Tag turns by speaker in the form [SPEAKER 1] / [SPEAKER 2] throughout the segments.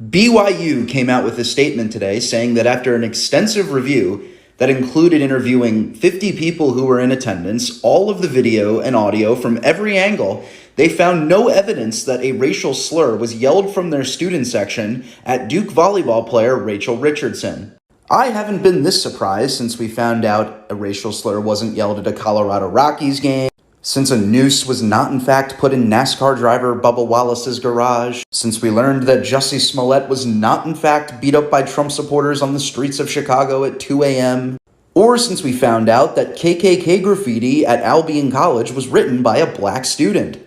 [SPEAKER 1] BYU came out with a statement today saying that after an extensive review that included interviewing 50 people who were in attendance, all of the video and audio from every angle, they found no evidence that a racial slur was yelled from their student section at Duke volleyball player Rachel Richardson. I haven't been this surprised since we found out a racial slur wasn't yelled at a Colorado Rockies game, since a noose was not in fact put in NASCAR driver Bubba Wallace's garage, since we learned that Jussie Smollett was not in fact beat up by Trump supporters on the streets of Chicago at 2 a.m., or since we found out that KKK graffiti at Albion College was written by a black student.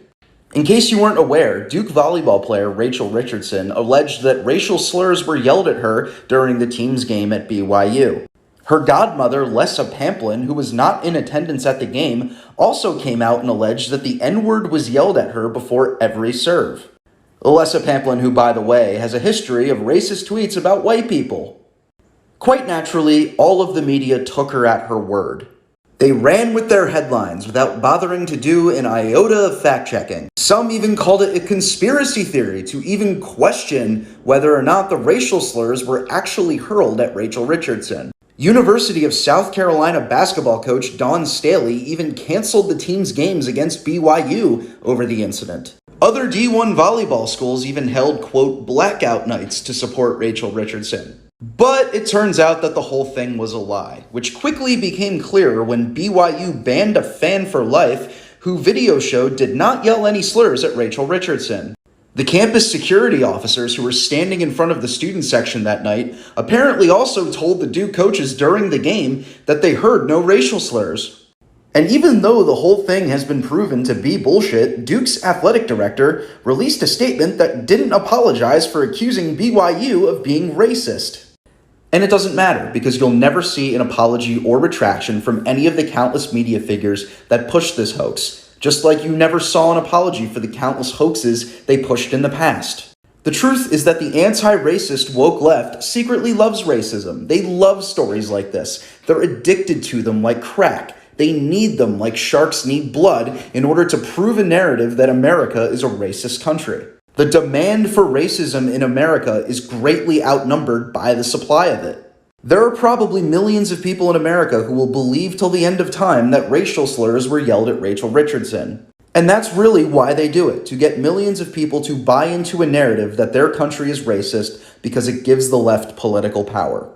[SPEAKER 1] In case you weren't aware, Duke volleyball player Rachel Richardson alleged that racial slurs were yelled at her during the team's game at BYU. Her godmother, Lessa Pamplin, who was not in attendance at the game, also came out and alleged that the N-word was yelled at her before every serve. Lessa Pamplin, who, by the way, has a history of racist tweets about white people. Quite naturally, all of the media took her at her word. They ran with their headlines without bothering to do an iota of fact-checking. Some even called it a conspiracy theory to even question whether or not the racial slurs were actually hurled at Rachel Richardson. University of South Carolina basketball coach Dawn Staley even canceled the team's games against BYU over the incident. Other D1 volleyball schools even held, quote, blackout nights to support Rachel Richardson. But it turns out that the whole thing was a lie, which quickly became clear when BYU banned a fan for life who video showed did not yell any slurs at Rachel Richardson. The campus security officers who were standing in front of the student section that night apparently also told the Duke coaches during the game that they heard no racial slurs. And even though the whole thing has been proven to be bullshit, Duke's athletic director released a statement that didn't apologize for accusing BYU of being racist. And it doesn't matter, because you'll never see an apology or retraction from any of the countless media figures that pushed this hoax, just like you never saw an apology for the countless hoaxes they pushed in the past. The truth is that the anti-racist woke left secretly loves racism. They love stories like this. They're addicted to them like crack. They need them like sharks need blood in order to prove a narrative that America is a racist country. The demand for racism in America is greatly outnumbered by the supply of it. There are probably millions of people in America who will believe till the end of time that racial slurs were yelled at Rachel Richardson. And that's really why they do it, to get millions of people to buy into a narrative that their country is racist because it gives the left political power.